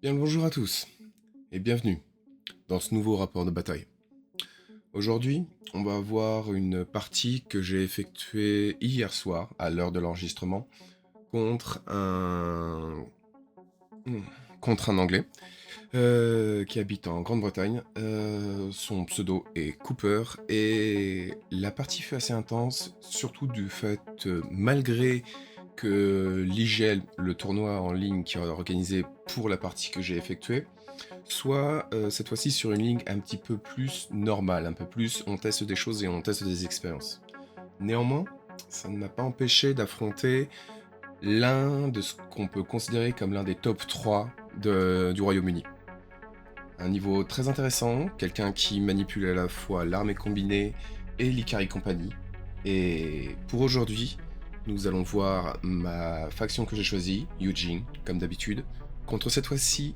Bien le bonjour à tous et bienvenue dans ce nouveau rapport de bataille. Aujourd'hui, on va voir une partie que j'ai effectuée hier soir à l'heure de l'enregistrement contre un hmm, contre un Anglais qui habite en Grande-Bretagne. Son pseudo est Cooper et la partie fut assez intense, surtout du fait malgré que l'IGL, le tournoi en ligne qui est organisé pour la partie que j'ai effectuée, soit cette fois-ci sur une ligne un petit peu plus normale, un peu plus on teste des choses et on teste des expériences. Néanmoins, ça ne m'a pas empêché d'affronter l'un de ce qu'on peut considérer comme l'un des top 3 du Royaume-Uni. Un niveau très intéressant, quelqu'un qui manipule à la fois l'armée combinée et l'Ikari Company. Et pour aujourd'hui, nous allons voir ma faction que j'ai choisie, Eugene, comme d'habitude, contre cette fois-ci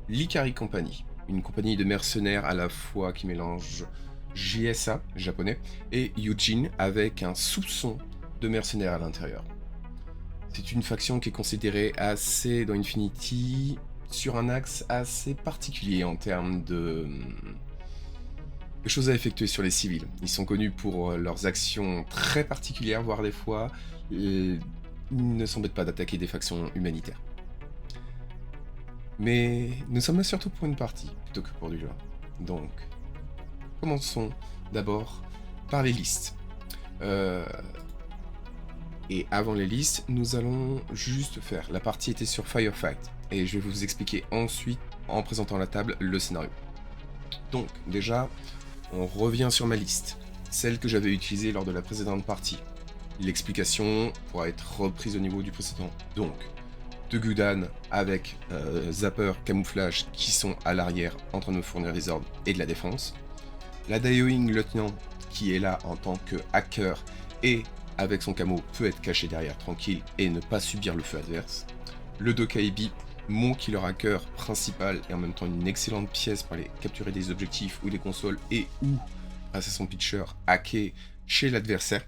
l'Ikari Company, une compagnie de mercenaires à la fois qui mélange JSA, japonais, et Eugene avec un soupçon de mercenaires à l'intérieur. C'est une faction qui est considérée assez dans Infinity sur un axe assez particulier en termes de choses à effectuer sur les civils. Ils sont connus pour leurs actions très particulières, voire des fois, ils ne s'embêtent pas d'attaquer des factions humanitaires. Mais nous sommes là surtout pour une partie, plutôt que pour du jeu. Donc, commençons d'abord par les listes. Et avant les listes, nous allons juste faire. La partie était sur Firefight. Et je vais vous expliquer ensuite, en présentant la table, le scénario. Donc, déjà, on revient sur ma liste. Celle que j'avais utilisée lors de la précédente partie. L'explication pourra être reprise au niveau du précédent. Donc, de Gudan avec Zapper, Camouflage qui sont à l'arrière en train de me fournir des ordres et de la défense. La Daioing Lieutenant qui est là en tant que hacker et avec son camo peut être caché derrière tranquille et ne pas subir le feu adverse. Le Dokaibi, mon killer hacker principal et en même temps une excellente pièce pour aller capturer des objectifs ou des consoles et ou grâce à son pitcher hacker chez l'adversaire.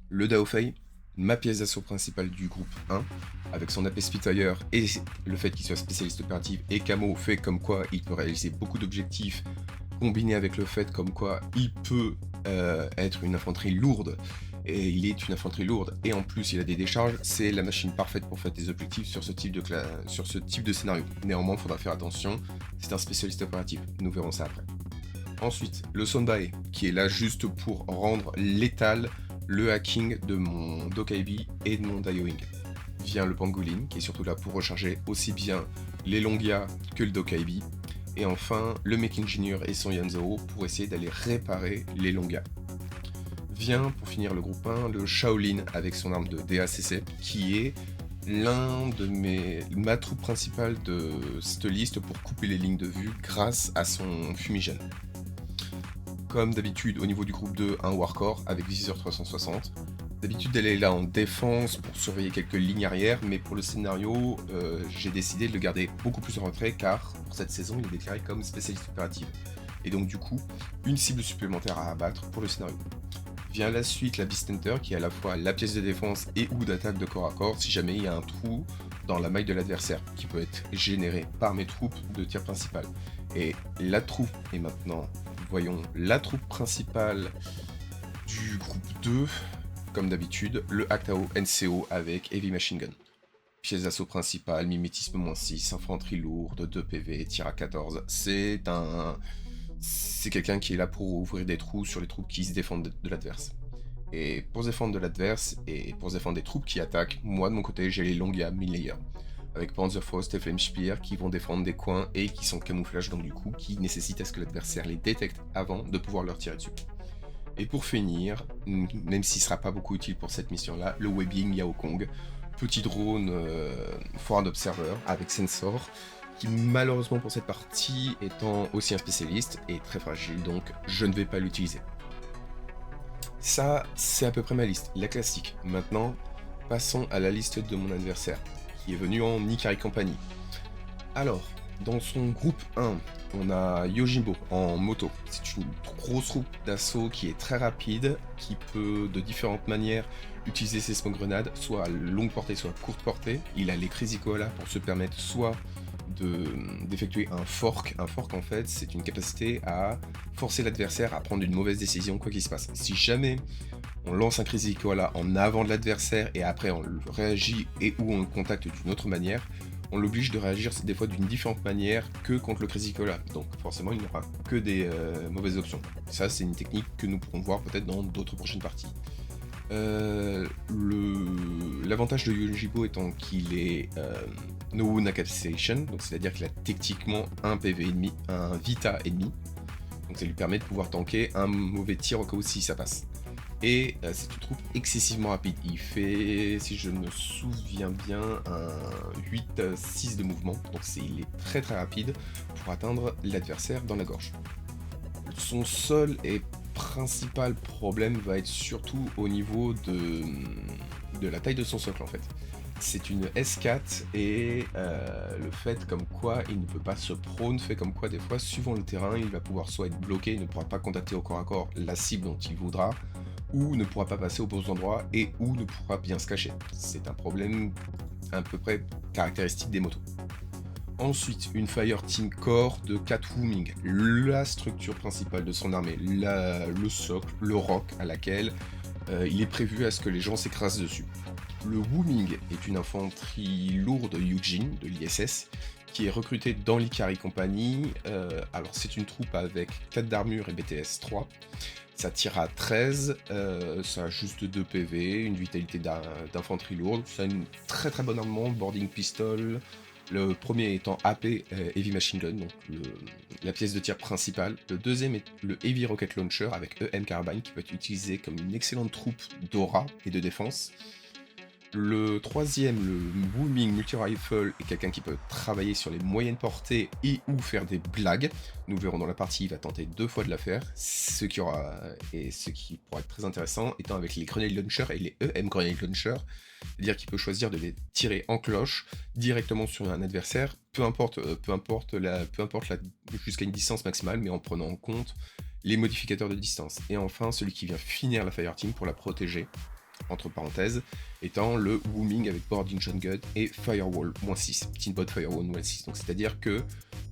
Le Daofei, ma pièce d'assaut principale du groupe 1, avec son AP Spitfire et le fait qu'il soit spécialiste opératif et camo fait comme quoi il peut réaliser beaucoup d'objectifs, combiné avec le fait comme quoi il peut être une infanterie lourde, et il est une infanterie lourde, et en plus il a des décharges, c'est la machine parfaite pour faire des objectifs sur ce type de scénario. Néanmoins, il faudra faire attention, c'est un spécialiste opératif, nous verrons ça après. Ensuite, le Sonbae, qui est là juste pour rendre létal le hacking de mon Dokaibi et de mon Daioing. Vient le Pangolin, qui est surtout là pour recharger aussi bien les Longia que le Dokaibi. Et enfin, le Mech Engineer et son Yanzao pour essayer d'aller réparer les Longa. Vient, pour finir le groupe 1, le Shaolin avec son arme de DACC, qui est ma troupe principale de cette liste pour couper les lignes de vue grâce à son fumigène. Comme d'habitude, au niveau du groupe 2, un Warcore avec viseur 360. D'habitude, elle est là en défense pour surveiller quelques lignes arrière, mais pour le scénario, j'ai décidé de le garder beaucoup plus en retrait car pour cette saison, il est déclaré comme spécialiste opératif. Et donc, du coup, une cible supplémentaire à abattre pour le scénario. Vient la suite la Beast Hunter qui est à la fois la pièce de défense et ou d'attaque de corps à corps si jamais il y a un trou dans la maille de l'adversaire qui peut être généré par mes troupes de tir principal. Et la troupe est maintenant, voyons, la troupe principale du groupe 2, comme d'habitude, le Actao NCO avec Heavy Machine Gun. Pièce d'assaut principale, mimétisme -6, infanterie lourde, 2 PV, tir à 14. C'est quelqu'un qui est là pour ouvrir des trous sur les troupes qui se défendent de l'adverse. Et pour se défendre de l'adverse et pour se défendre des troupes qui attaquent, moi de mon côté j'ai les Longia Midlayer avec Panzerfaust et Flamespear qui vont défendre des coins et qui sont camouflage donc du coup qui nécessitent à ce que l'adversaire les détecte avant de pouvoir leur tirer dessus. Et pour finir, même s'il sera pas beaucoup utile pour cette mission là, le Webbing Yao Kong, petit drone Forward Observer avec sensor qui malheureusement pour cette partie étant aussi un spécialiste est très fragile donc je ne vais pas l'utiliser. Ça c'est à peu près ma liste, la classique. Maintenant passons à la liste de mon adversaire qui est venu en Ikari Company. Alors, dans son groupe 1, on a Yojimbo en moto. C'est une grosse troupe d'assaut qui est très rapide, qui peut de différentes manières utiliser ses smoke grenades, soit à longue portée, soit à courte portée. Il a les Crazy Koala pour se permettre soit d'effectuer un fork. Un fork, en fait, c'est une capacité à forcer l'adversaire à prendre une mauvaise décision, quoi qu'il se passe. Si jamais on lance un Crazy Koala en avant de l'adversaire et après on réagit et ou on le contacte d'une autre manière, on l'oblige de réagir des fois d'une différente manière que contre le Crazy Koala. Donc forcément, il n'aura que des mauvaises options. Ça, c'est une technique que nous pourrons voir peut-être dans d'autres prochaines parties. L'avantage de Yonjibo étant qu'il est no wound incapacitation, donc c'est-à-dire qu'il a techniquement un PV ennemi, un Vita ennemi, donc ça lui permet de pouvoir tanker un mauvais tir au cas où si ça passe. Et c'est une troupe excessivement rapide, il fait, si je me souviens bien, un 8-6 de mouvement, donc il est très très rapide pour atteindre l'adversaire dans la gorge. Son seul et principal problème va être surtout au niveau de la taille de son socle en fait. C'est une S4 et le fait comme quoi il ne peut pas se prône fait comme quoi des fois suivant le terrain il va pouvoir soit être bloqué, il ne pourra pas contacter au corps à corps la cible dont il voudra, ou ne pourra pas passer aux bons endroits et ou ne pourra bien se cacher. C'est un problème à peu près caractéristique des motos. Ensuite, une Fireteam Core de 4 Wooming, la structure principale de son armée, le socle, le roc à laquelle il est prévu à ce que les gens s'écrasent dessus. Le Wooming est une infanterie lourde Yujin de l'ISS qui est recrutée dans l'Ikari Company. Alors c'est une troupe avec 4 d'armure et BTS 3. Ça tire à 13, ça a juste 2 PV, une vitalité d'infanterie lourde, ça a une très très bonne armement, boarding pistol. Le premier étant AP Heavy Machine Gun, donc la pièce de tir principale. Le deuxième est le Heavy Rocket Launcher avec EM Carbine qui peut être utilisé comme une excellente troupe d'aura et de défense. Le troisième, le Wooming Multi-Rifle, est quelqu'un qui peut travailler sur les moyennes portées et ou faire des blagues. Nous verrons dans la partie, il va tenter 2 fois de la faire. Ce qui pourra être très intéressant étant avec les Grenade Launcher et les EM Grenade Launcher. C'est-à-dire qu'il peut choisir de les tirer en cloche directement sur un adversaire, peu importe jusqu'à une distance maximale, mais en prenant en compte les modificateurs de distance. Et enfin, celui qui vient finir la Fireteam pour la protéger, entre parenthèses, étant le Wooming avec Boarding Shotgun et Firewall -6, Teambot Firewall -6. Donc c'est-à-dire que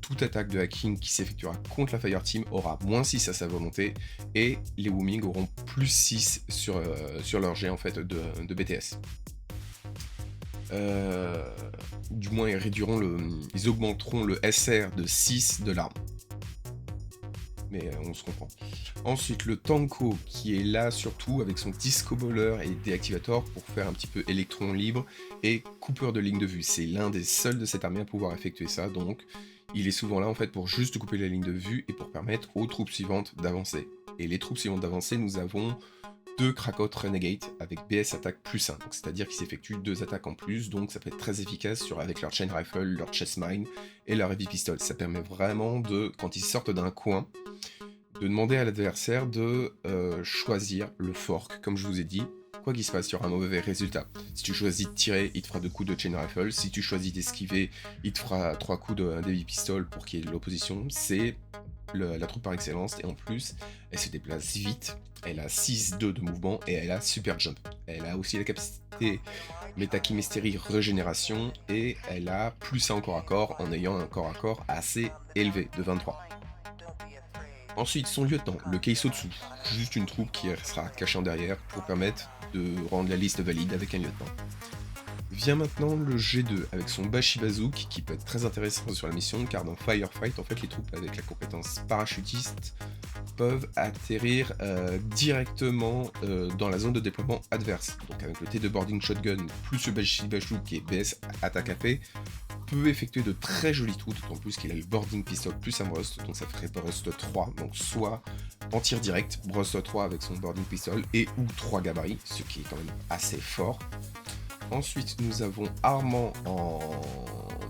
toute attaque de hacking qui s'effectuera contre la Fireteam aura -6 à sa volonté, et les Wooming auront +6 sur leur jet en fait de BTS. Du moins ils augmenteront le SR de 6 de l'arme. Mais on se comprend. Ensuite, le Tanko, qui est là surtout avec son Disco Baller et déactivator pour faire un petit peu électron libre et coupeur de ligne de vue. C'est l'un des seuls de cette armée à pouvoir effectuer ça, donc il est souvent là en fait pour juste couper la ligne de vue et pour permettre aux troupes suivantes d'avancer. Et les troupes suivantes d'avancer, nous avons 2 Krakot Renegade avec BS attaque +1, c'est-à-dire qu'ils s'effectuent 2 attaques en plus, donc ça peut être très efficace avec leur Chain Rifle, leur Chest Mine et leur Heavy Pistol. Ça permet vraiment de, quand ils sortent d'un coin, de demander à l'adversaire de choisir le fork, comme je vous ai dit. Quoi qu'il se passe, il y aura un mauvais résultat. Si tu choisis de tirer, il te fera 2 coups de Chain Rifle. Si tu choisis d'esquiver, il te fera 3 coups de Heavy Pistol pour qu'il y ait de l'opposition. C'est la troupe par excellence, et en plus, elle se déplace vite. Elle a 6-2 de mouvement et elle a Super Jump. Elle a aussi la capacité Métachimésterie Régénération et elle a +1 en corps à corps en ayant un corps à corps assez élevé de 23. Ensuite, son lieutenant, le Keisotsu, juste une troupe qui sera cachée en derrière pour permettre de rendre la liste valide avec un lieutenant. Vient maintenant le G2 avec son Bashi Bazook qui peut être très intéressant sur la mission car dans Firefight, en fait, les troupes avec la compétence parachutiste peuvent atterrir directement dans la zone de déploiement adverse. Donc avec le T2 Boarding Shotgun plus le Bashi Bazook qui est BS attaque AP, peut effectuer de très jolis trous, d'autant plus qu'il a le Boarding Pistol plus un Brust, donc ça ferait Brust 3, donc soit en tir direct, Brust 3 avec son Boarding Pistol et ou 3 gabarits, ce qui est quand même assez fort. Ensuite, nous avons Armand en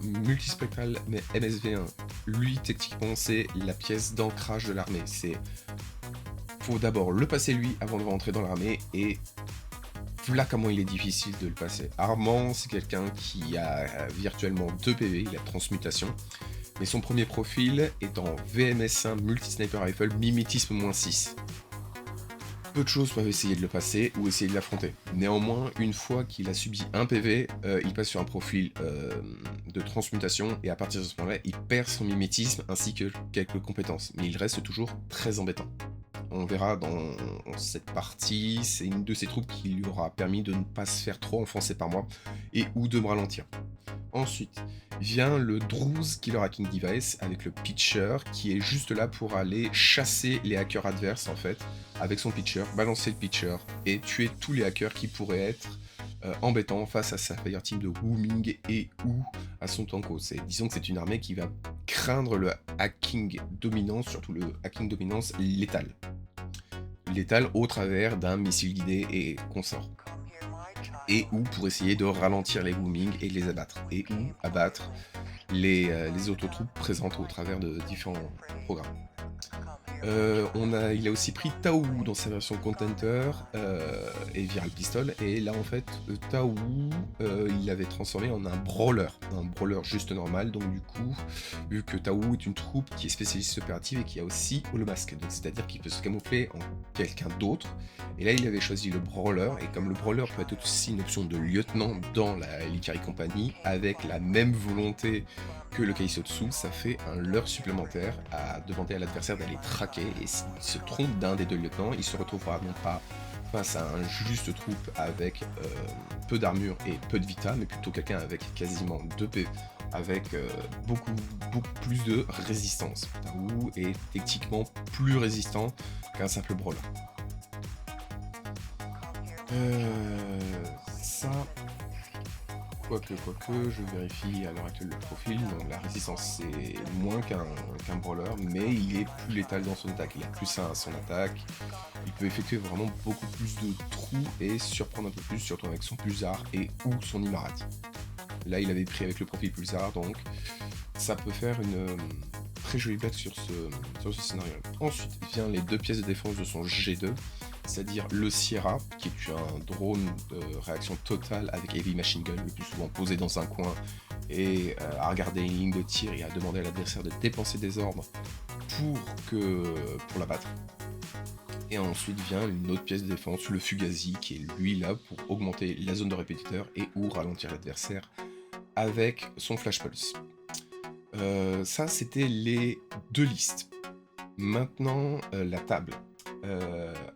multispectral mais MSV1. Lui, techniquement, c'est la pièce d'ancrage de l'armée. Faut d'abord le passer lui avant de rentrer dans l'armée, et voilà comment il est difficile de le passer. Armand, c'est quelqu'un qui a virtuellement 2 PV, il a transmutation, mais son premier profil est en VMS1 Multi-Sniper Rifle Mimétisme -6. Peu de choses peuvent essayer de le passer ou essayer de l'affronter. Néanmoins, une fois qu'il a subi un PV, il passe sur un profil de transmutation, et à partir de ce moment-là, il perd son mimétisme ainsi que quelques compétences, mais il reste toujours très embêtant. On verra dans cette partie, c'est une de ces troupes qui lui aura permis de ne pas se faire trop enfoncer par moi, et ou de me ralentir. Ensuite, vient le Druze Killer Hacking Device avec le Pitcher qui est juste là pour aller chasser les hackers adverses en fait, avec son Pitcher, balancer le Pitcher et tuer tous les hackers qui pourraient être embêtants face à sa Fireteam de Wuming et ou à son Tanko. Disons que c'est une armée qui va craindre le hacking dominance, surtout le hacking dominance létal. Létal au travers d'un missile guidé et consort. Et ou pour essayer de ralentir les Wuming et les abattre. Et ou abattre les autotroupes présentes au travers de différents programmes. Il a aussi pris Tao dans sa version Contenter et Viral Pistol. Et là en fait, Tao, il l'avait transformé en un brawler juste normal. Donc du coup, vu que Tao est une troupe qui est spécialiste opérative et qui a aussi holomasque, donc c'est-à-dire qu'il peut se camoufler en quelqu'un d'autre. Et là, il avait choisi le brawler. Et comme le brawler peut être aussi une option de lieutenant dans la L'Ikari Company, avec la même volonté que le Kaisotsu, ça fait un leurre supplémentaire à demander à l'adversaire d'aller traquer, et s'il se trompe d'un des deux lieutenants, il se retrouvera non pas face à un juste troupe avec peu d'armure et peu de vita, mais plutôt quelqu'un avec quasiment 2 PV, avec beaucoup plus de résistance. Tao est techniquement plus résistant qu'un simple brawler. Ça... Quoique, je vérifie à l'heure actuelle le profil, donc la résistance c'est moins qu'un brawler, mais il est plus létal dans son attaque, il a plus 1 à son attaque, il peut effectuer vraiment beaucoup plus de trous et surprendre un peu plus, surtout avec son pulsar et ou son Imarat. Là il avait pris avec le profil pulsar, donc ça peut faire une très jolie blague sur ce scénario. Ensuite vient les 2 pièces de défense de son G2, c'est-à-dire le Sierra, qui est un drone de réaction totale avec Heavy Machine Gun, le plus souvent posé dans un coin, et à regarder une ligne de tir et à demander à l'adversaire de dépenser des ordres pour l'abattre. Et ensuite vient une autre pièce de défense, le Fugazi, qui est lui là pour augmenter la zone de répétiteur et ou ralentir l'adversaire avec son Flash Pulse. Ça, c'était les 2 listes. Maintenant, la table.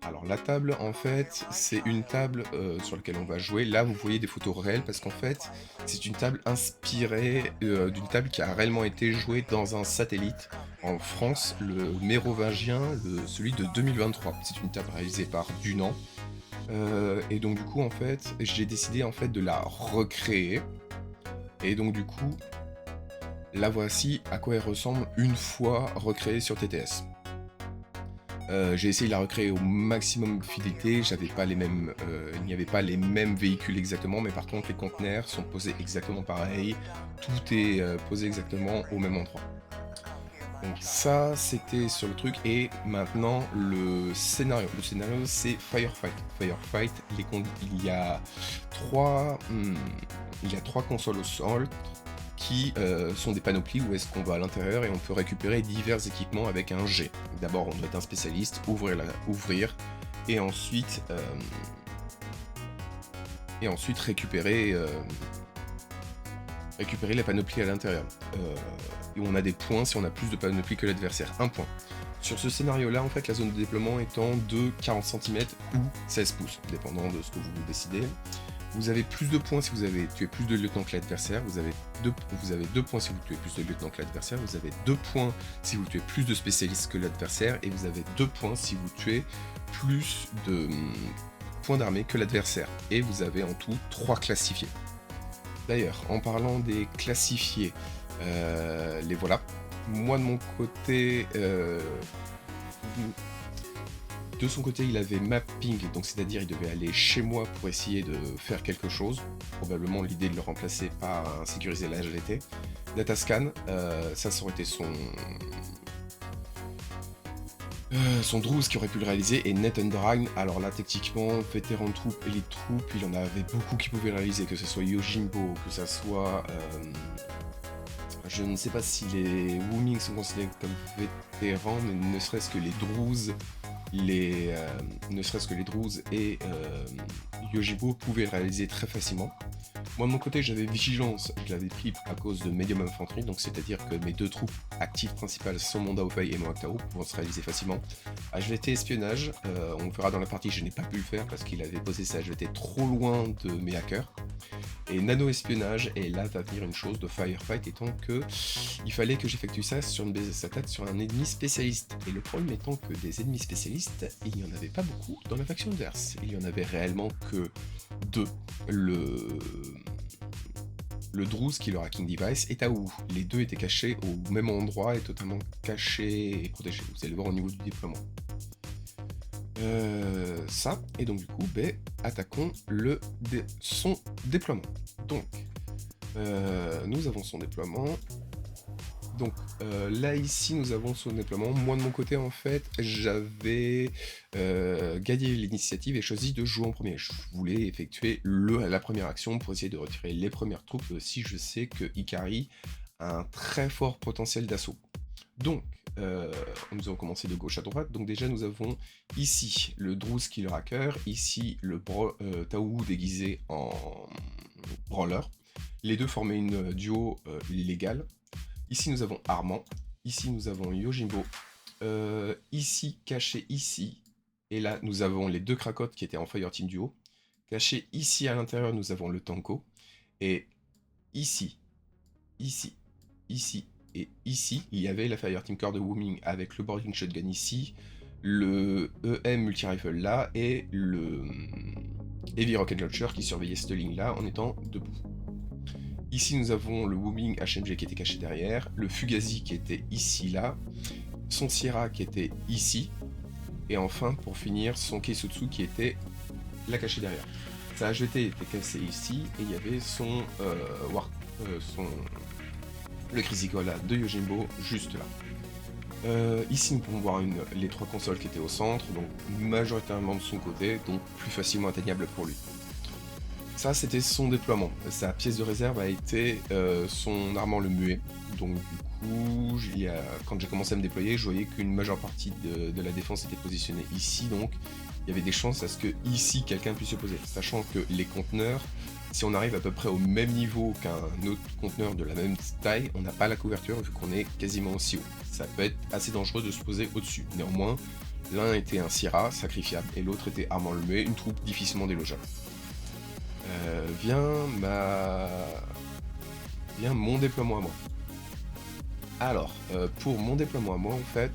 Alors la table en fait c'est une table sur laquelle on va jouer. Là vous voyez des photos réelles parce qu'en fait c'est une table inspirée d'une table qui a réellement été jouée dans un satellite en France, le mérovingien, celui de 2023. C'est une table réalisée par Dunant et donc du coup en fait j'ai décidé en fait de la recréer et donc du coup la voici à quoi elle ressemble une fois recréée sur TTS. J'ai essayé de la recréer au maximum fidélité, il n'y avait pas les mêmes véhicules exactement, mais par contre les conteneurs sont posés exactement pareil, tout est posé exactement au même endroit. Donc ça c'était sur le truc, et maintenant le scénario. Le scénario c'est Firefight. Firefight, il y a 3 consoles au sol qui sont des panoplies où est-ce qu'on va à l'intérieur et on peut récupérer divers équipements avec un G. D'abord on doit être un spécialiste, ouvrir et ensuite récupérer la panoplie à l'intérieur. Et on a des points si on a plus de panoplie que l'adversaire, 1 point. Sur ce scénario là en fait la zone de déploiement étant de 40 cm ou 16 pouces, dépendant de ce que vous décidez. Vous avez plus de points si vous avez tué plus de lieutenants que l'adversaire, vous avez 2 points si vous tuez plus de lieutenants que l'adversaire, vous avez 2 points si vous tuez plus de spécialistes que l'adversaire, et vous avez 2 points si vous tuez plus de points d'armée que l'adversaire. Et vous avez en tout 3 classifiés. D'ailleurs, en parlant des classifiés, les voilà. Moi de mon côté... De son côté, il avait mapping, donc c'est-à-dire il devait aller chez moi pour essayer de faire quelque chose. Probablement l'idée de le remplacer par sécuriser la GT. Datascan, ça aurait été son Druze qui aurait pu le réaliser, et Net Undragn, alors là techniquement, vétéran de troupe, élite troupe, il en avait beaucoup qui pouvaient le réaliser, que ce soit Yojimbo, que ce soit... je ne sais pas si les Wuming sont considérés comme vétérans, mais ne serait-ce que les Druze, et Yojimbo pouvait le réaliser très facilement. Moi de mon côté j'avais Vigilance, je l'avais pris à cause de Medium Infantry, donc c'est-à-dire que mes deux troupes actives principales sont mon Daofei et mon Aktao, pouvant se réaliser facilement. HVT Espionnage, on verra dans la partie, je n'ai pas pu le faire parce qu'il avait posé sa HVT trop loin de mes hackers. Et Nano Espionnage, et là va venir une chose de Firefight, étant que il fallait que j'effectue ça sur une base attaque sur un ennemi spécialiste. Et le problème étant que des ennemis spécialistes, il n'y en avait pas beaucoup dans la faction adverse. Il y en avait réellement que deux. Le Druze qui est le Hacking Device et Taou. Les deux étaient cachés au même endroit et totalement cachés et protégés. Vous allez le voir au niveau du déploiement. Ça, et donc du coup, attaquons son déploiement. Donc, nous avons son déploiement. Donc là ici nous avons son déploiement. Moi de mon côté en fait j'avais gagné l'initiative et choisi de jouer en premier. Je voulais effectuer la première action pour essayer de retirer les premières troupes. Si je sais que Ikari a un très fort potentiel d'assaut. Donc nous allons commencer de gauche à droite. Donc déjà nous avons ici le Druze Killer Hacker, ici le Taou déguisé en Brawler. Les deux formaient une duo légale. Ici nous avons Armand, ici nous avons Yojimbo, ici caché ici, et là nous avons les deux Krakots qui étaient en Fireteam Duo. Caché ici à l'intérieur nous avons le Tanko, et ici, ici, ici et ici il y avait la Fireteam Core de Wooming avec le Boarding Shotgun ici, le EM Multi-Rifle là, et le Heavy Rocket Launcher qui surveillait cette ligne là en étant debout. Ici nous avons le Wooming HMG qui était caché derrière, le Fugazi qui était ici là, son Sierra qui était ici, et enfin pour finir son Keisutsu qui était là caché derrière. Sa HVT était cassé ici, et il y avait son le Chrysikola de Yojimbo juste là. Ici nous pouvons voir les trois consoles qui étaient au centre, donc majoritairement de son côté, donc plus facilement atteignable pour lui. Ça, c'était son déploiement. Sa pièce de réserve a été son Armand le Muet. Donc du coup, quand j'ai commencé à me déployer, je voyais qu'une majeure partie de la défense était positionnée ici. Donc il y avait des chances à ce que ici, quelqu'un puisse se poser. Sachant que les conteneurs, si on arrive à peu près au même niveau qu'un autre conteneur de la même taille, on n'a pas la couverture vu qu'on est quasiment aussi haut. Ça peut être assez dangereux de se poser au-dessus. Néanmoins, l'un était un Sierra, sacrifiable, et l'autre était Armand le Muet, une troupe difficilement délogeable. Vient mon déploiement à moi. Alors, pour mon déploiement à moi, en fait,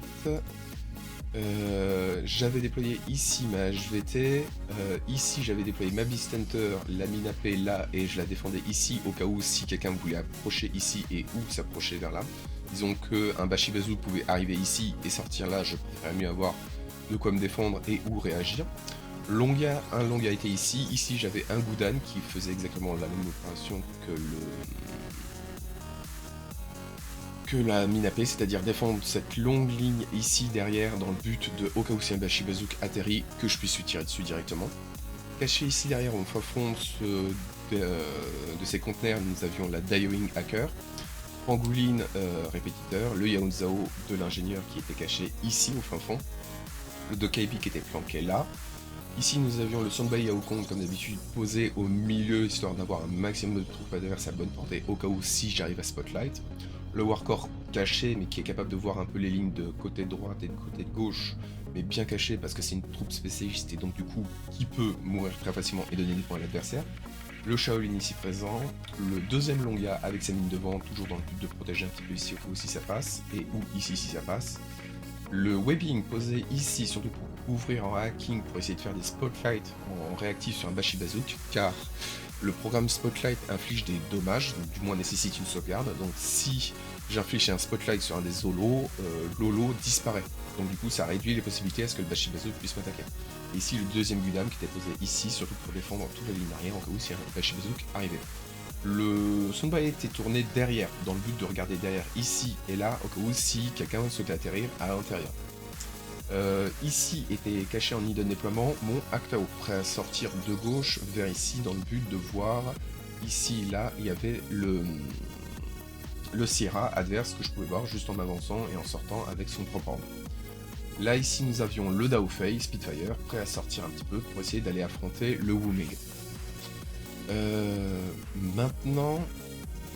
j'avais déployé ici ma HVT, ici j'avais déployé ma Beast Hunter, la mine AP là, et je la défendais ici au cas où si quelqu'un voulait approcher ici et ou s'approcher vers là. Disons qu'un Bashibazu pouvait arriver ici et sortir là, je préférais mieux avoir de quoi me défendre et ou réagir. Un Longa était ici. Ici, j'avais un Goudan qui faisait exactement la même opération que la mine AP, c'est-à-dire défendre cette longue ligne ici derrière dans le but de, au cas où si un Bashibazouk atterrit, que je puisse lui tirer dessus directement. Caché ici derrière, au fin fond de ces conteneurs, nous avions la Dioing Hacker, Pangouline répétiteur, le Yaozao de l'ingénieur qui était caché ici au fin fond, le Dokaibi qui était planqué là. Ici nous avions le Sonbai Yaokong comme d'habitude posé au milieu histoire d'avoir un maximum de troupes adverses à bonne portée au cas où si j'arrive à Spotlight. Le Warcore caché mais qui est capable de voir un peu les lignes de côté droite et de côté gauche mais bien caché parce que c'est une troupe spécialiste et donc du coup qui peut mourir très facilement et donner des points à l'adversaire. Le Shaolin ici présent, le deuxième Longa avec sa mine devant toujours dans le but de protéger un petit peu ici au cas où si ça passe et ou ici si ça passe. Le webbing posé ici, surtout pour ouvrir en hacking, pour essayer de faire des spotlights en réactif sur un Bashibazouk, car le programme Spotlight inflige des dommages, donc du moins nécessite une sauvegarde, donc si j'inflige un spotlight sur un des Zolos, l'Holo disparaît. Donc du coup ça réduit les possibilités à ce que le Bashibazouk puisse m'attaquer. Et ici le deuxième Gundam qui était posé ici, surtout pour défendre toute la ligne arrière, en cas où si un Bashibazouk arrivait. Le Sonbai était tourné derrière, dans le but de regarder derrière ici et là, au cas où si quelqu'un souhaitait atterrir à l'intérieur. Ici était caché en nid de déploiement mon Aktao, prêt à sortir de gauche vers ici dans le but de voir ici, là, il y avait le Sierra adverse que je pouvais voir juste en m'avançant et en sortant avec son propre arme. Là, ici, nous avions le Daofei, Spitfire, prêt à sortir un petit peu pour essayer d'aller affronter le Wuming. Maintenant,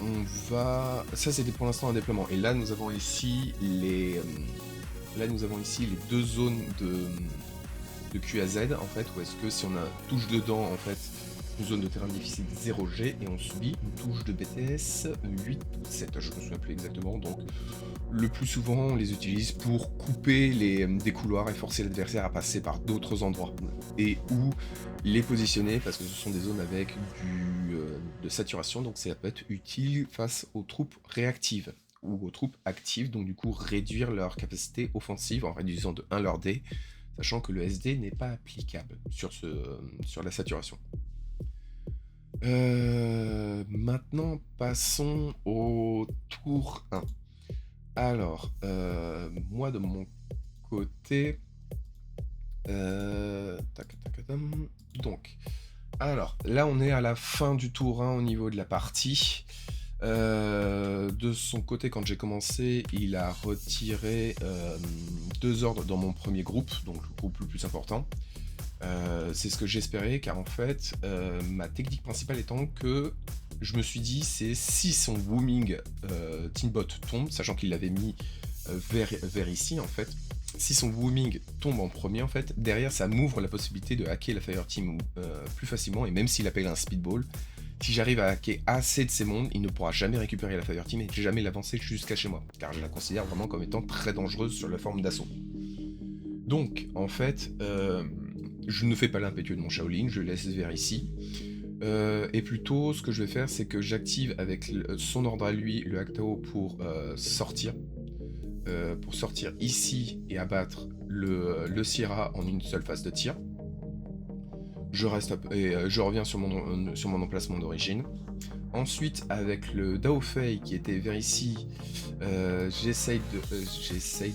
on va... Ça, c'était pour l'instant un déploiement. Et là, nous avons ici les... Là, nous avons ici les deux zones de QAZ, en fait, où est-ce que si on touche dedans, en fait, une zone de terrain difficile 0G, et on subit une touche de BTS 8 ou 7, je ne me souviens plus exactement, donc le plus souvent, on les utilise pour couper des couloirs et forcer l'adversaire à passer par d'autres endroits, et où les positionner, parce que ce sont des zones avec de saturation, donc ça peut être utile face aux troupes réactives ou aux troupes actives, donc du coup réduire leur capacité offensive en réduisant de 1 leur dé, sachant que le SD n'est pas applicable sur la saturation. Maintenant, passons au tour 1. Alors, moi de mon côté... donc, alors, là on est à la fin du tour 1 au niveau de la partie. De son côté, quand j'ai commencé, il a retiré 2 ordres dans mon premier groupe, donc le groupe le plus important. C'est ce que j'espérais, car en fait, ma technique principale étant que je me suis dit, c'est si son Wuming Teambot tombe, sachant qu'il l'avait mis vers ici en fait, si son Wuming tombe en premier en fait, derrière ça m'ouvre la possibilité de hacker la Fireteam plus facilement, et même s'il appelle un Speedball, si j'arrive à hacker assez de ces mondes, il ne pourra jamais récupérer la Fireteam et jamais l'avancer jusqu'à chez moi, car je la considère vraiment comme étant très dangereuse sur la forme d'assaut. Donc, en fait, je ne fais pas l'impétueux de mon Shaolin, je laisse vers ici. Et plutôt, ce que je vais faire, c'est que j'active avec son ordre à lui, le Haktao, pour sortir. Pour sortir ici et abattre le Sierra en une seule phase de tir. Je reviens sur mon emplacement d'origine. Ensuite, avec le Daofei qui était vers ici, j'essaye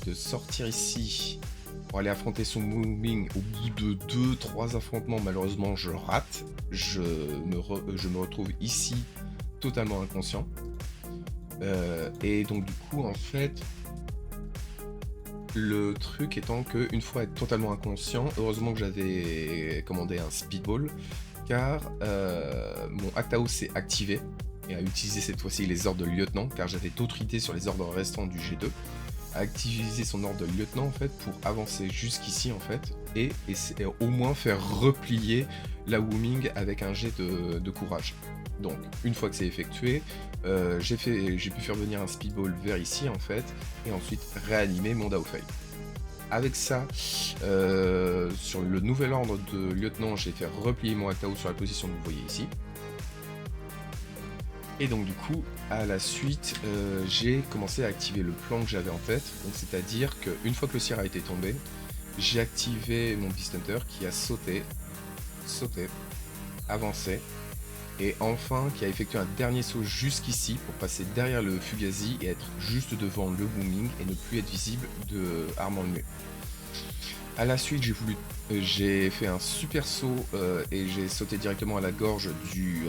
de sortir ici pour aller affronter son Wuming. Au bout de 2-3 affrontements, malheureusement, je rate. Je me retrouve ici totalement inconscient. Et donc du coup, en fait, le truc étant qu'une fois être totalement inconscient, heureusement que j'avais commandé un Speedball, car mon Haktao s'est activé et a utilisé cette fois-ci les ordres de lieutenant, car j'avais d'autres idées sur les ordres restants du G2, a activisé son ordre de lieutenant en fait pour avancer jusqu'ici en fait, et au moins faire replier la Wuming avec un jet de courage. Donc une fois que c'est effectué, j'ai pu faire venir un Speedball vers ici en fait, et ensuite réanimer mon Daofei. Avec ça, sur le nouvel ordre de lieutenant, j'ai fait replier mon Haktao sur la position que vous voyez ici. Et donc du coup, à la suite, j'ai commencé à activer le plan que j'avais en tête. Donc c'est-à-dire qu'une fois que le Sierra a été tombé, j'ai activé mon Beast Hunter qui a sauté, avancé, et enfin qui a effectué un dernier saut jusqu'ici pour passer derrière le Fugazi et être juste devant le Wuming et ne plus être visible de Armand le Muet. A la suite, j'ai fait un super saut et j'ai sauté directement à la gorge du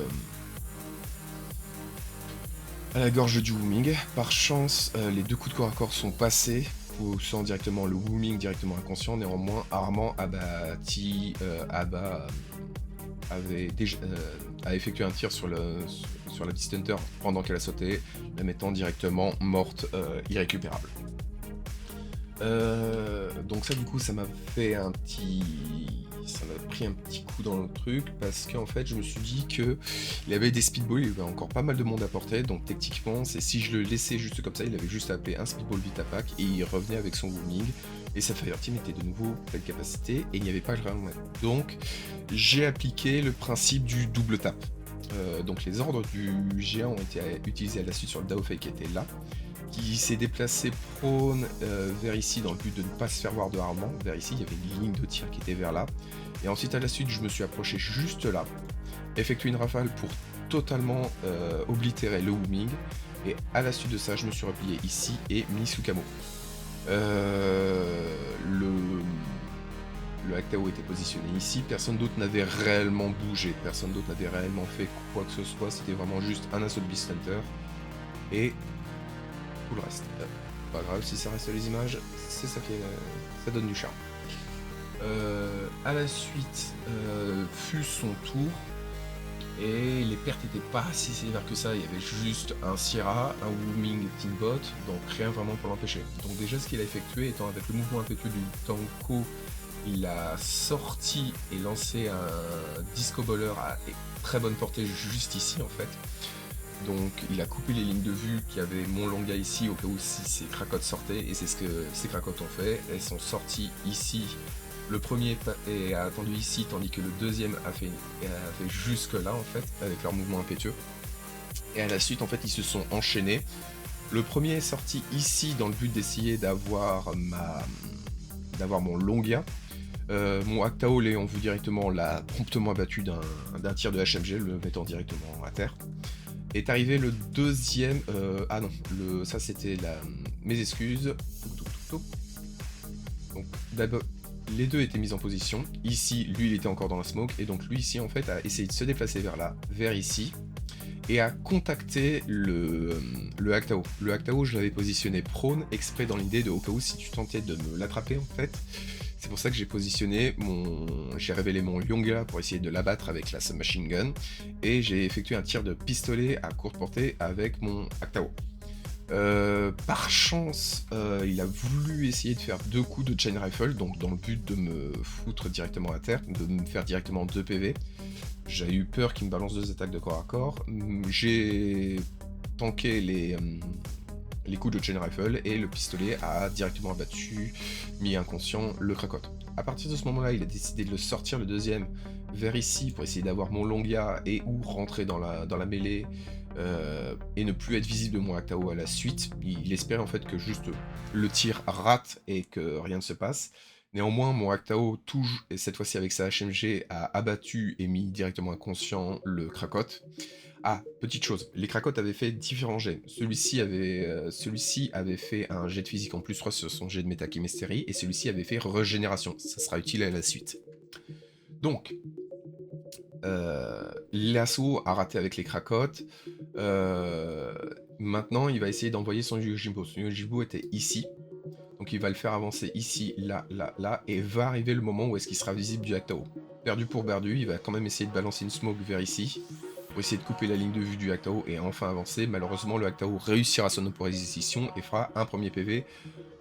Wuming. Par chance, les 2 coups de corps à corps sont passés, poussant directement le Wuming directement inconscient. Néanmoins, Armand a effectué un tir sur la Beast Hunter pendant qu'elle a sauté, la mettant directement morte, irrécupérable. Donc ça du coup ça m'a pris un petit coup dans le truc, parce qu'en fait je me suis dit que il y avait des speedballs, il y avait encore pas mal de monde à porter, donc techniquement c'est si je le laissais juste comme ça, il avait juste à appeler un speedball Vitapack et il revenait avec son Wuming et sa Fireteam était de nouveau pleine capacité et il n'y avait pas le round. Donc j'ai appliqué le principe du double tap. Donc les ordres du géant ont été utilisés à la suite sur le Daofei qui était là, qui s'est déplacé prône vers ici dans le but de ne pas se faire voir de Armand. Vers ici, il y avait une ligne de tir qui était vers là. Et ensuite, à la suite, je me suis approché juste là, effectué une rafale pour totalement oblitérer le Wuming. Et à la suite de ça, je me suis replié ici et mis sous camo. Le Haktao était positionné ici, personne d'autre n'avait réellement bougé, personne d'autre n'avait réellement fait quoi que ce soit, c'était vraiment juste un assaut de Beast Hunter et tout le reste. pas grave si ça reste les images, c'est ça qui ça donne du charme. À la suite, fut son tour, et les pertes n'étaient pas si sévères que ça, il y avait juste un Sierra, un Wooming Teambot, donc rien vraiment pour l'empêcher. Donc déjà ce qu'il a effectué, étant avec le mouvement impétueux du Tanko, il a sorti et lancé un Disco Bowler à très bonne portée juste ici en fait. Donc il a coupé les lignes de vue qui avaient mon Longa ici au cas où si ces cracottes sortaient, et c'est ce que ces cracottes ont fait. Elles sont sorties ici, le premier a attendu ici, tandis que le deuxième a fait jusque là en fait, avec leur mouvement impétueux. Et à la suite en fait ils se sont enchaînés. Le premier est sorti ici dans le but d'essayer d'avoir mon Longa. Mon Actao l'ayant vu directement l'a promptement abattu d'un tir de HMG, le mettant directement à terre. Est arrivé le deuxième... ah non, ça c'était mes excuses. Donc d'abord, les deux étaient mis en position. Ici, lui il était encore dans la smoke, et donc lui ici en fait a essayé de se déplacer vers là, vers ici, et a contacté le Actao. Le Actao, je l'avais positionné prone, exprès dans l'idée de, au cas où si tu tentais de me l'attraper en fait. C'est pour ça que j'ai positionné j'ai révélé mon Yonga pour essayer de l'abattre avec la submachine gun, et j'ai effectué un tir de pistolet à courte portée avec mon Actao. Par chance, il a voulu essayer de faire 2 coups de chain rifle, donc dans le but de me foutre directement à terre, de me faire directement 2 PV. J'ai eu peur qu'il me balance 2 attaques de corps à corps. J'ai tanké les coups de chain rifle, et le pistolet a directement abattu, mis inconscient, le cracotte. À partir de ce moment-là, il a décidé de le sortir le deuxième vers ici pour essayer d'avoir mon Longa et ou rentrer dans la mêlée, et ne plus être visible de mon Actao à la suite. Il espérait en fait que juste le tir rate et que rien ne se passe. Néanmoins, mon Actao touche, et cette fois-ci avec sa HMG, a abattu et mis directement inconscient le cracotte. Ah, petite chose, les cracottes avaient fait différents jets. Celui-ci avait fait un jet de physique en plus 3 sur son jet de métachimésterie, et celui-ci avait fait régénération. Ça sera utile à la suite. Donc, l'assaut a raté avec les cracottes. Maintenant, il va essayer d'envoyer son Yojimbo. Son Yojimbo était ici. Donc il va le faire avancer ici, là, là, là, et va arriver le moment où est-ce qu'il sera visible du Actao. Perdu pour perdu, il va quand même essayer de balancer une smoke vers ici, pour essayer de couper la ligne de vue du Actao et enfin avancer. Malheureusement, le Actao réussira son opposition et fera un premier PV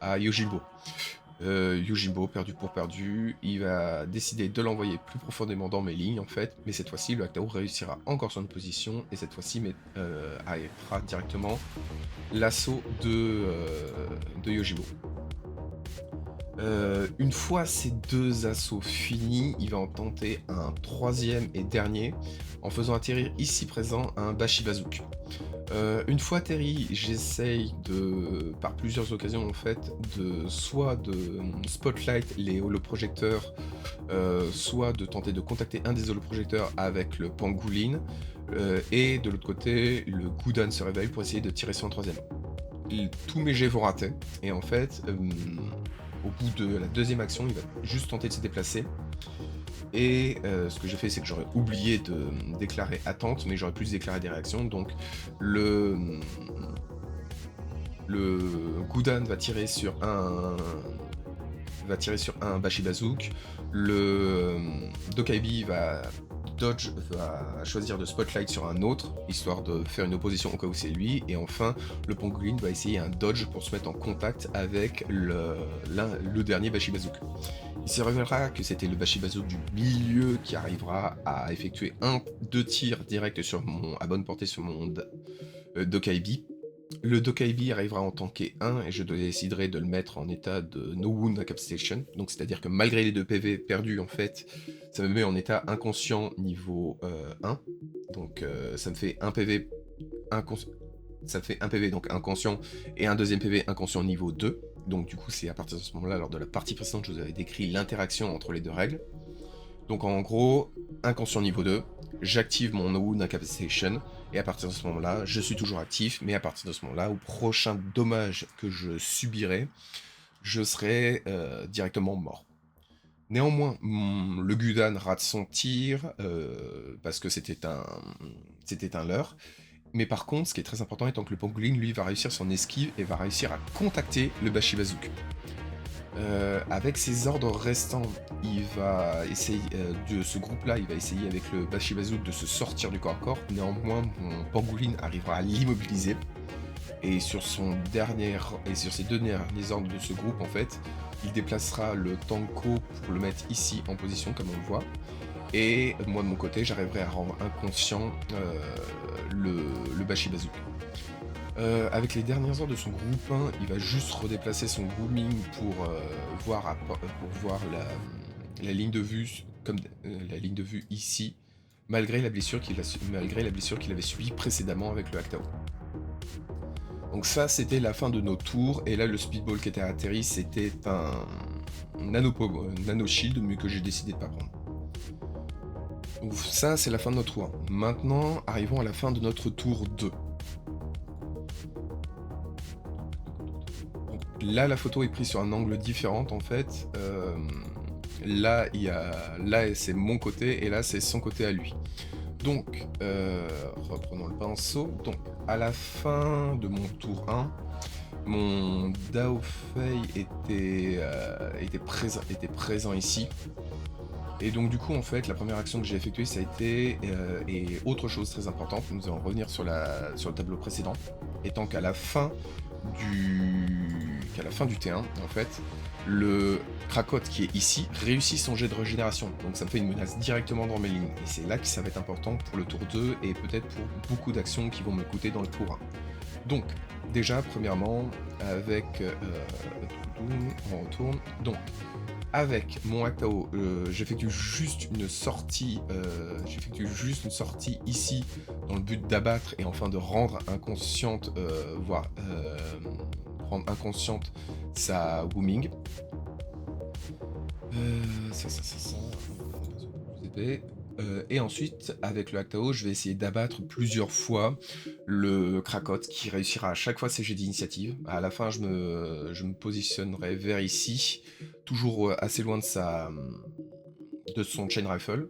à Yojimbo. Yojimbo, perdu pour perdu, il va décider de l'envoyer plus profondément dans mes lignes en fait, mais cette fois-ci le Actao réussira encore son opposition, et cette fois-ci fera directement l'assaut de Yojimbo. Une fois ces 2 assauts finis, il va en tenter un troisième et dernier en faisant atterrir ici présent un Bashi Bazook. Une fois atterri, j'essaye par plusieurs occasions en fait, soit de spotlight les holoprojecteurs, soit de tenter de contacter un des holoprojecteurs avec le Pangolin, et de l'autre côté, le Goudan se réveille pour essayer de tirer sur un troisième. Tous mes jets vont rater, et en fait, au bout de la deuxième action, il va juste tenter de se déplacer. Et ce que j'ai fait, c'est que j'aurais oublié de déclarer attente, mais j'aurais pu déclarer des réactions. Donc le Goudan va tirer sur un Bashi Bazook. Le Dokaibi va choisir de spotlight sur un autre, histoire de faire une opposition au cas où c'est lui. Et enfin, le Pangolin va essayer un dodge pour se mettre en contact avec le dernier Bashi Bazook. Il se révélera que c'était le Bashi Bazook du milieu qui arrivera à effectuer 2 tirs directs à bonne portée sur mon Dokaibi. Le Dokaibi arrivera à en tanker un, et je déciderai de le mettre en état de no wound incapacitation. Donc c'est-à-dire que malgré les 2 PV perdus en fait, ça me met en état inconscient niveau 1. Donc ça me fait un PV donc inconscient, et un deuxième PV inconscient niveau 2. Donc du coup c'est à partir de ce moment-là, lors de la partie précédente, je vous avais décrit l'interaction entre les 2 règles. Donc en gros, inconscient niveau 2, j'active mon No Wound Incapacitation, et à partir de ce moment-là, je suis toujours actif, mais à partir de ce moment-là, au prochain dommage que je subirai, je serai directement mort. Néanmoins, le Goudan rate son tir, parce que c'était un leurre, Mais par contre, ce qui est très important, étant que le Pangolin, lui, va réussir son esquive et va réussir à contacter le Bashibazouk. Avec ses ordres restants, il va essayer, de ce groupe-là, il va essayer avec le Bashibazouk de se sortir du corps à corps. Néanmoins, mon Pangolin arrivera à l'immobiliser. Et sur ses deux derniers ordres de ce groupe, en fait, il déplacera le Tanko pour le mettre ici en position, comme on le voit. Et moi, de mon côté, j'arriverai à rendre inconscient le Bashibazouk. Avec les dernières ordres de son groupe 1, il va juste redéplacer son booming pour voir la ligne de vue, comme la ligne de vue ici, malgré la blessure qu'il avait subie précédemment avec le Haktao. Donc ça, c'était la fin de nos tours, et là, le speedball qui était atterri, c'était un nano shield, mais que j'ai décidé de pas prendre. Donc ça, c'est la fin de notre tour 1. Maintenant, arrivons à la fin de notre tour 2. Donc là, la photo est prise sur un angle différent, en fait. Là, c'est mon côté, et là, c'est son côté à lui. Donc, reprenons le pinceau. Donc, à la fin de mon tour 1, mon Dao Fei était présent ici. Et donc, du coup, en fait, la première action que j'ai effectuée, ça a été, et autre chose très importante, nous allons revenir sur le tableau précédent, étant qu'à la fin du T1, en fait, le Krakot qui est ici réussit son jet de régénération, donc ça me fait une menace directement dans mes lignes, et c'est là que ça va être important pour le tour 2, et peut-être pour beaucoup d'actions qui vont me coûter dans le tour 1. Donc, déjà, premièrement, avec... on retourne, donc, avec mon Haktao, j'effectue juste une sortie ici, dans le but d'abattre, et enfin de rendre inconsciente, rendre inconsciente sa Wuming. Et ensuite, avec le Haktao, je vais essayer d'abattre plusieurs fois le Krakot, qui réussira à chaque fois ses jets d'initiative. À la fin, je me positionnerai vers ici, toujours assez loin de son chain rifle.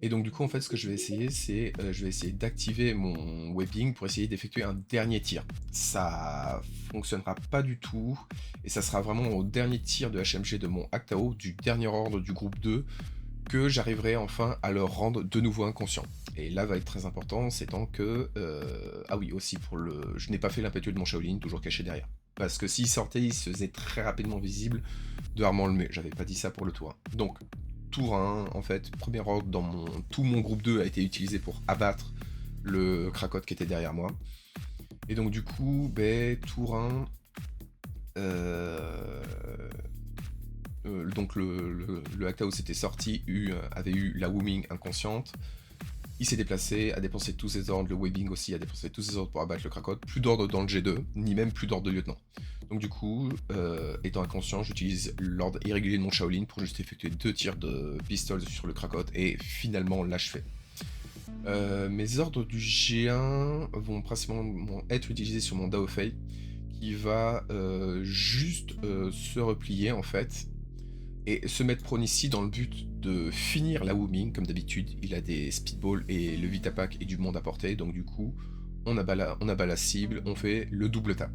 Et donc du coup, en fait, ce que je vais essayer, c'est je vais essayer d'activer mon webbing pour essayer d'effectuer un dernier tir. Ça fonctionnera pas du tout, et ça sera vraiment au dernier tir de HMG de mon Haktao, du dernier ordre du groupe 2, que j'arriverai enfin à le rendre de nouveau inconscient. Et là va être très important, c'est tant que... Ah oui, aussi je n'ai pas fait l'impétueux de mon Shaolin, toujours caché derrière. Parce que s'il sortait, il se faisait très rapidement visible de Armand Lemay. J'avais pas dit ça pour le tour 1. Donc, tour 1, en fait, premier ordre dans tout mon groupe 2 a été utilisé pour abattre le Krakot qui était derrière moi. Et donc du coup, tour 1... donc le Haktao s'était sorti, avait eu la Wuming inconsciente. Il s'est déplacé, a dépensé tous ses ordres, le webbing aussi a dépensé tous ses ordres pour abattre le Krakot. Plus d'ordre dans le G2, ni même plus d'ordre de lieutenant. Donc du coup, étant inconscient, j'utilise l'ordre irrégulier de mon Shaolin pour juste effectuer 2 tirs de pistoles sur le Krakot, et finalement l'achevai. Mes ordres du G1 vont principalement être utilisés sur mon Dao Fei, qui va juste se replier en fait, et se mettre prone ici dans le but de finir la Wuming. Comme d'habitude, il a des speedballs et le Vitapack et du monde à portée, donc du coup, on abat la cible, on fait le double tap.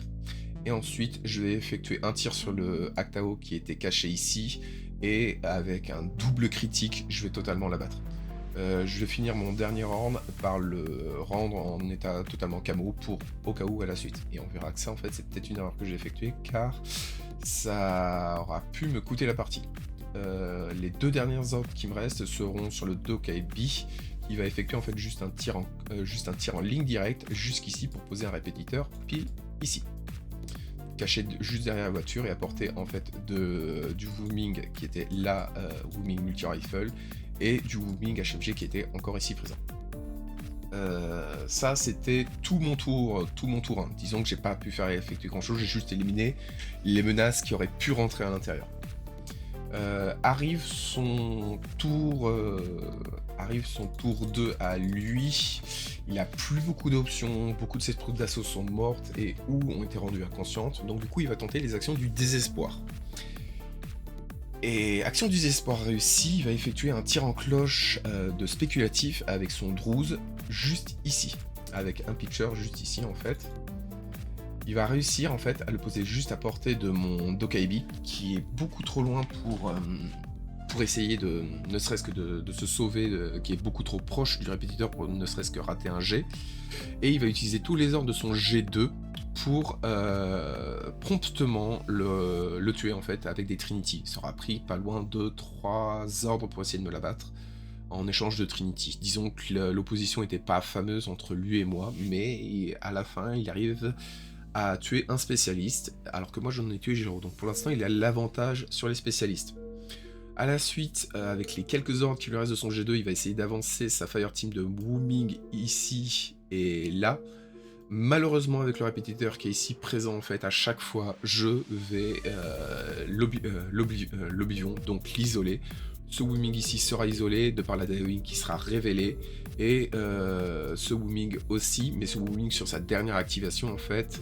Et ensuite, je vais effectuer un tir sur le Haktao qui était caché ici, et avec un double critique, je vais totalement l'abattre. Je vais finir mon dernier ordre par le rendre en état totalement camo pour au cas où à la suite. Et on verra que ça, en fait, c'est peut-être une erreur que j'ai effectuée, car ça aura pu me coûter la partie. Les 2 dernières ordres qui me restent seront sur le Dokai B, qui va effectuer en fait juste un tir en ligne directe jusqu'ici pour poser un répétiteur pile ici, caché juste derrière la voiture, et apporter en fait du Wuming qui était la Wuming multi-rifle, et du Wuming HMG qui était encore ici présent. Ça c'était tout mon tour 1. Disons que j'ai pas pu faire effectuer grand chose, j'ai juste éliminé les menaces qui auraient pu rentrer à l'intérieur. Arrive son tour 2 à lui. Il a plus beaucoup d'options, beaucoup de ses troupes d'assaut sont mortes et ou ont été rendues inconscientes, donc du coup il va tenter les actions du désespoir. Et action du désespoir réussie, il va effectuer un tir en cloche de spéculatif avec son Druze juste ici. avec un pitcher juste ici en fait. Il va réussir en fait à le poser juste à portée de mon Dokaibi, qui est beaucoup trop loin pour essayer de, ne serait-ce que de se sauver, qui est beaucoup trop proche du répétiteur pour ne serait-ce que rater un G. Et il va utiliser tous les ordres de son G2 pour promptement le tuer en fait avec des Trinity. Il sera pris pas loin de 3 ordres pour essayer de me l'abattre en échange de Trinity. Disons que l'opposition n'était pas fameuse entre lui et moi, mais à la fin il arrive à tuer un spécialiste, alors que moi j'en ai tué 0. Donc pour l'instant il a l'avantage sur les spécialistes. A la suite, avec les quelques ordres qui lui restent de son G2, il va essayer d'avancer sa Fire Team de Wuming ici et là. Malheureusement, avec le répétiteur qui est ici présent, en fait, à chaque fois, je vais l'Oblivion, donc l'isoler. Ce Wuming ici sera isolé de par la Daewing qui sera révélée, et ce Wuming aussi, mais ce Wuming sur sa dernière activation, en fait,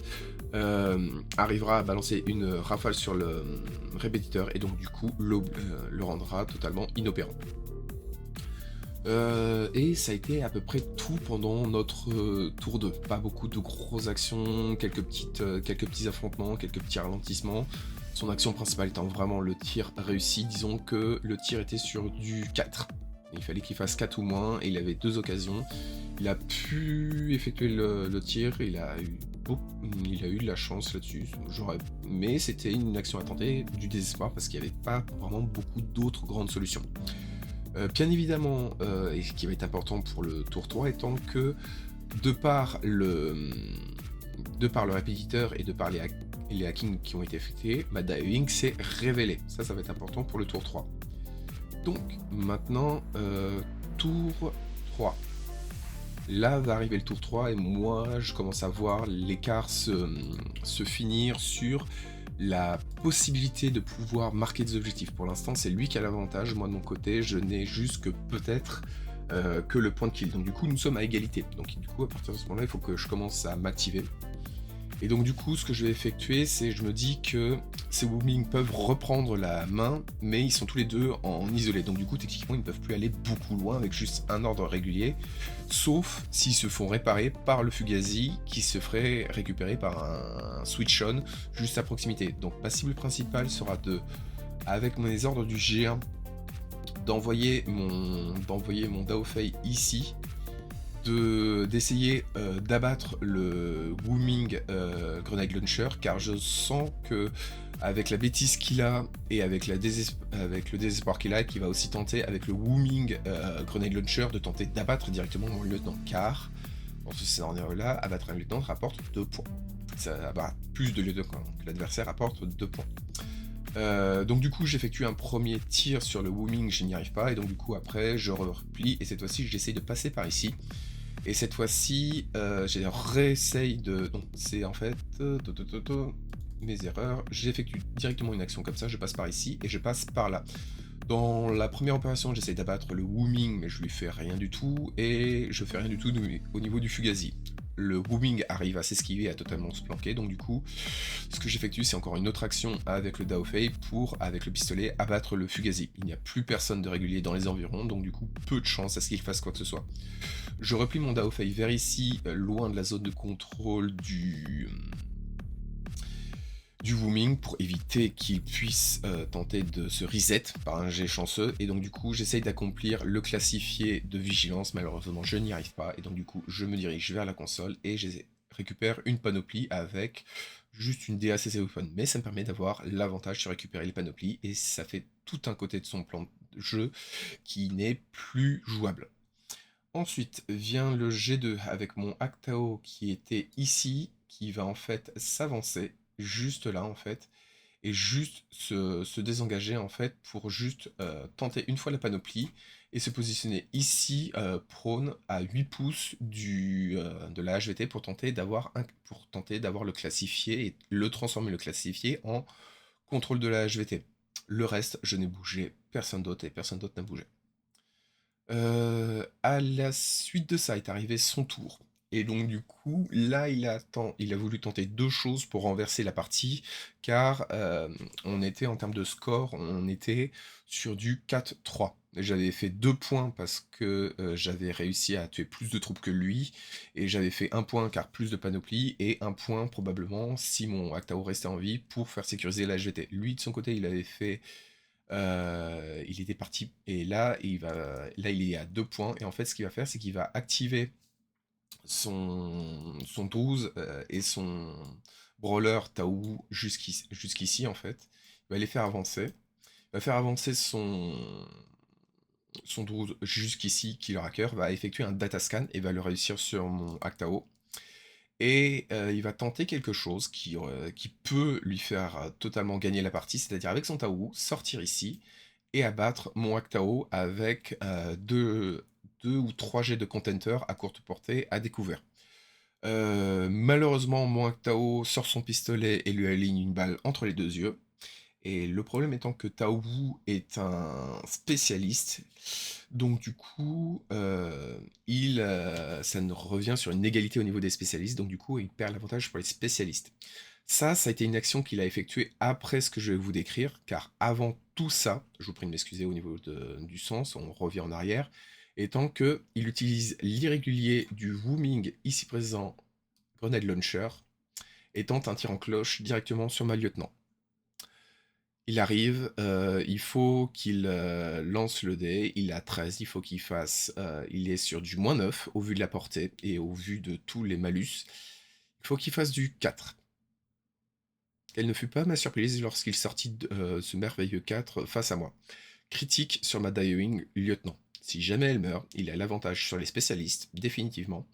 arrivera à balancer une rafale sur le répétiteur, et donc du coup, le rendra totalement inopérant. Et ça a été à peu près tout pendant notre tour 2. Pas beaucoup de grosses actions, quelques petits affrontements, quelques petits ralentissements. Son action principale étant vraiment le tir réussi. Disons que le tir était sur du 4. Il fallait qu'il fasse 4 ou moins, et il avait 2 occasions. Il a pu effectuer le tir, il a eu de la chance là-dessus, mais c'était une action à tenter, du désespoir, parce qu'il n'y avait pas vraiment beaucoup d'autres grandes solutions. Bien évidemment, et ce qui va être important pour le tour 3, étant que de par le répétiteur et de par les hackings qui ont été effectués, ma Daewing s'est révélée. Ça va être important pour le tour 3. Donc, maintenant, tour 3. Là va arriver le tour 3 et moi, je commence à voir l'écart se finir sur la possibilité de pouvoir marquer des objectifs. Pour l'instant, c'est lui qui a l'avantage. Moi, de mon côté, je n'ai juste que peut-être que le point de kill. Donc du coup, nous sommes à égalité. Donc du coup, à partir de ce moment-là, il faut que je commence à m'activer. Et donc du coup, ce que je vais effectuer, c'est je me dis que ces Wuming peuvent reprendre la main, mais ils sont tous les deux en isolé. Donc du coup, techniquement, ils ne peuvent plus aller beaucoup loin avec juste un ordre régulier, sauf s'ils se font réparer par le Fugazi, qui se ferait récupérer par un switch on juste à proximité. Donc ma cible principale sera avec mes ordres du G1, d'envoyer mon Daofei ici, d'essayer d'abattre le Wuming Grenade Launcher, car je sens que avec la bêtise qu'il a et avec le désespoir qu'il a, qu'il va aussi tenter avec le Wuming Grenade Launcher de tenter d'abattre directement mon lieutenant, car dans ce scénario-là, abattre un lieutenant rapporte 2 points. Ça abat plus de lieutenants que l'adversaire rapporte 2 points. Donc du coup j'effectue un premier tir sur le Wuming, je n'y arrive pas, et donc du coup après je replie, et cette fois-ci j'essaye de passer par ici. Et cette fois-ci, j'ai réessaye de... Donc c'est en fait... mes erreurs. J'effectue directement une action comme ça, je passe par ici et je passe par là. Dans la première opération, j'essaye d'abattre le Wuming, mais je lui fais rien du tout. Et je fais rien du tout au niveau du Fugazi. Le Wuming arrive à s'esquiver, à totalement se planquer. Donc du coup, ce que j'effectue, c'est encore une autre action avec le Daofei pour, avec le pistolet, abattre le Fugazi. Il n'y a plus personne de régulier dans les environs, donc du coup, peu de chance à ce qu'il fasse quoi que ce soit. Je replie mon Daofei vers ici, loin de la zone de contrôle du Wuming, pour éviter qu'il puisse tenter de se reset par un jet chanceux, et donc du coup j'essaye d'accomplir le classifié de vigilance. Malheureusement je n'y arrive pas, et donc du coup je me dirige vers la console et je récupère une panoplie avec juste une DACC weapon, mais ça me permet d'avoir l'avantage sur récupérer les panoplies, et ça fait tout un côté de son plan de jeu qui n'est plus jouable. Ensuite vient le G2 avec mon Actao qui était ici, qui va en fait s'avancer juste là en fait, et juste se désengager en fait pour juste tenter une fois la panoplie et se positionner ici prone à 8 pouces de la HVT pour tenter d'avoir le classifié et transformer le classifié en contrôle de la HVT. Le reste, je n'ai bougé, personne d'autre et personne d'autre n'a bougé. À la suite de ça est arrivé son tour. Et donc du coup, là, il a voulu tenter 2 choses pour renverser la partie, car on était, en termes de score, on était sur du 4-3. J'avais fait 2 points parce que j'avais réussi à tuer plus de troupes que lui, et j'avais fait 1 point car plus de panoplie, et 1 point probablement si mon Actao restait en vie pour faire sécuriser la GT. Lui de son côté il avait fait, il était parti, et là il est à 2 points, et en fait ce qu'il va faire c'est qu'il va activer son 12 et son brawler Tao jusqu'ici en fait. Il va les faire avancer. Il va faire avancer son 12 jusqu'ici, Killer Hacker, va effectuer un data scan et va le réussir sur mon Actao. Et il va tenter quelque chose qui peut lui faire totalement gagner la partie, c'est-à-dire avec son Tao, sortir ici et abattre mon Actao avec deux ou trois jets de contenter à courte portée à découvert. Malheureusement, mon Actao sort son pistolet et lui aligne une balle entre les deux yeux. Et le problème étant que Tao Wu est un spécialiste, donc du coup, ça ne revient sur une égalité au niveau des spécialistes, donc du coup, il perd l'avantage pour les spécialistes. Ça a été une action qu'il a effectuée après ce que je vais vous décrire, car avant tout ça, je vous prie de m'excuser au niveau du sens, on revient en arrière, étant que il utilise l'irrégulier du Wuming ici présent, Grenade Launcher, et tente un tir en cloche directement sur ma lieutenant. Il arrive, il faut qu'il lance le dé, il a 13, il faut qu'il fasse, il est sur du -9 au vu de la portée et au vu de tous les malus. Il faut qu'il fasse du 4. Quelle ne fut pas ma surprise lorsqu'il sortit ce merveilleux 4 face à moi. Critique sur ma Daiwing lieutenant. Si jamais elle meurt, il a l'avantage sur les spécialistes, définitivement.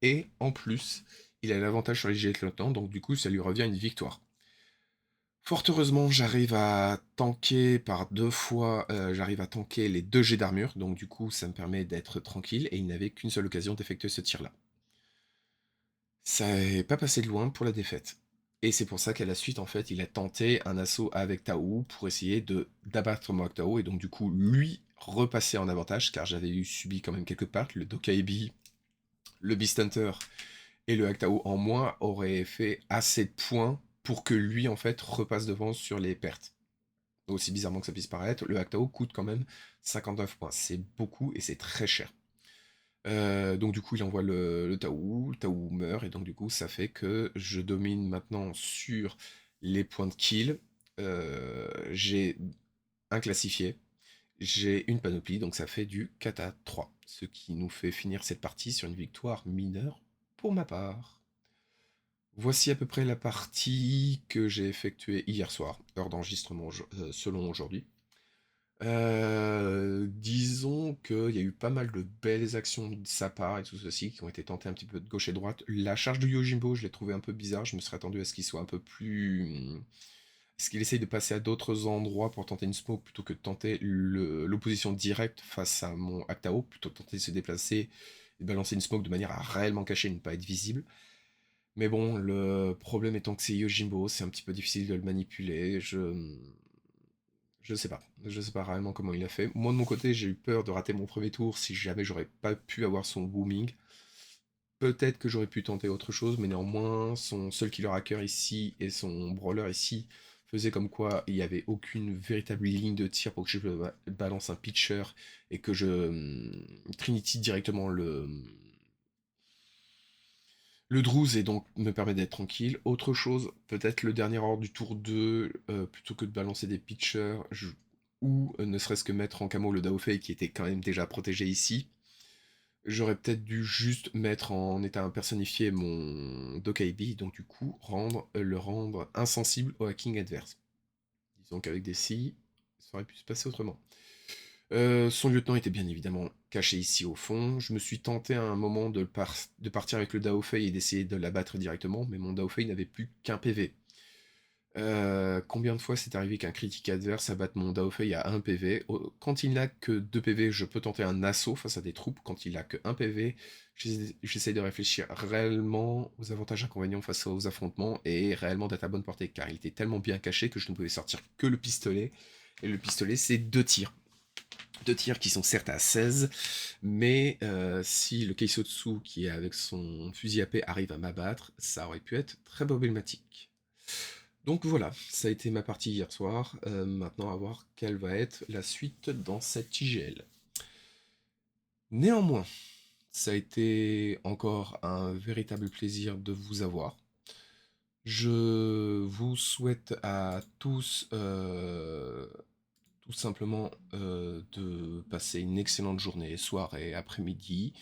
Et en plus, il a l'avantage sur les jets de lieutenant, donc du coup ça lui revient une victoire. Fort heureusement, j'arrive à tanker par 2 fois, j'arrive à tanker les 2 jets d'armure, donc du coup ça me permet d'être tranquille, et il n'avait qu'une seule occasion d'effectuer ce tir-là. Ça n'est pas passé de loin pour la défaite. Et c'est pour ça qu'à la suite, en fait, il a tenté un assaut avec Tao pour essayer d'abattre Mohawk Tao, et donc du coup, lui, repasser en avantage, car j'avais subi quand même quelques pertes, le Dokaibi, le Beast Hunter et le Hack Tao en moins auraient fait assez de points pour que lui, en fait, repasse devant sur les pertes. Aussi bizarrement que ça puisse paraître, le Hack Tao coûte quand même 59 points. C'est beaucoup et c'est très cher. Donc du coup, il envoie le Tao meurt, et donc du coup, ça fait que je domine maintenant sur les points de kill. J'ai un classifié, j'ai une panoplie, donc ça fait du 4 à 3, ce qui nous fait finir cette partie sur une victoire mineure pour ma part. Voici à peu près la partie que j'ai effectuée hier soir, heure d'enregistrement selon aujourd'hui. Disons qu'il y a eu pas mal de belles actions de sa part et tout ceci qui ont été tentées un petit peu de gauche et droite. La charge de Yojimbo, je l'ai trouvé un peu bizarre. Je me serais attendu à ce qu'il soit un peu plus. Est-ce qu'il essaye de passer à d'autres endroits pour tenter une smoke plutôt que de tenter l'opposition directe face à mon Actao, plutôt que de tenter de se déplacer et de balancer une smoke de manière à réellement cacher et ne pas être visible. Mais bon, le problème étant que c'est Yojimbo, c'est un petit peu difficile de le manipuler. Je sais pas. Je sais pas réellement comment il a fait. Moi, de mon côté, j'ai eu peur de rater mon premier tour si jamais j'aurais pas pu avoir son booming. Peut-être que j'aurais pu tenter autre chose, mais néanmoins, son seul killer hacker ici et son brawler ici faisaient comme quoi il n'y avait aucune véritable ligne de tir pour que je balance un pitcher et que je Trinity directement le Druze, et donc me permet d'être tranquille. Autre chose, peut-être le dernier ordre du tour 2, plutôt que de balancer des pitchers, ou ne serait-ce que mettre en camo le Daofei qui était quand même déjà protégé ici, j'aurais peut-être dû juste mettre en état personnifié mon Dokaibi, donc du coup le rendre insensible au hacking adverse. Disons qu'avec des si, ça aurait pu se passer autrement. Son lieutenant était bien évidemment caché ici au fond. Je me suis tenté à un moment de partir avec le Daofei et d'essayer de l'abattre directement, mais mon Daofei n'avait plus qu'un PV. Combien de fois c'est arrivé qu'un critique adverse abatte mon Daofei à 1 PV? Quand il n'a que 2 PV, je peux tenter un assaut face à des troupes. Quand il a que 1 PV, j'essaie de réfléchir réellement aux avantages et inconvénients face aux affrontements et réellement d'être à bonne portée, car il était tellement bien caché que je ne pouvais sortir que le pistolet. Et le pistolet, c'est 2 tirs. 2 tirs qui sont certes à 16, mais si le Keisotsu qui est avec son fusil AP arrive à m'abattre, ça aurait pu être très problématique. Donc voilà, ça a été ma partie hier soir. Maintenant, à voir quelle va être la suite dans cette IGL. Néanmoins, ça a été encore un véritable plaisir de vous avoir. Je vous souhaite à tous tout simplement de passer une excellente journée, soirée, après-midi.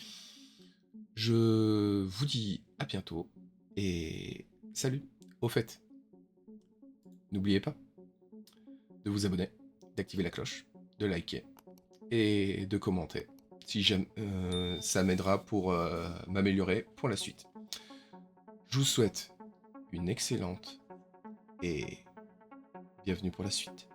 Je vous dis à bientôt et salut. Au fait, n'oubliez pas de vous abonner, d'activer la cloche, de liker et de commenter. Si j'aime, ça m'aidera pour m'améliorer pour la suite. Je vous souhaite une excellente et bienvenue pour la suite.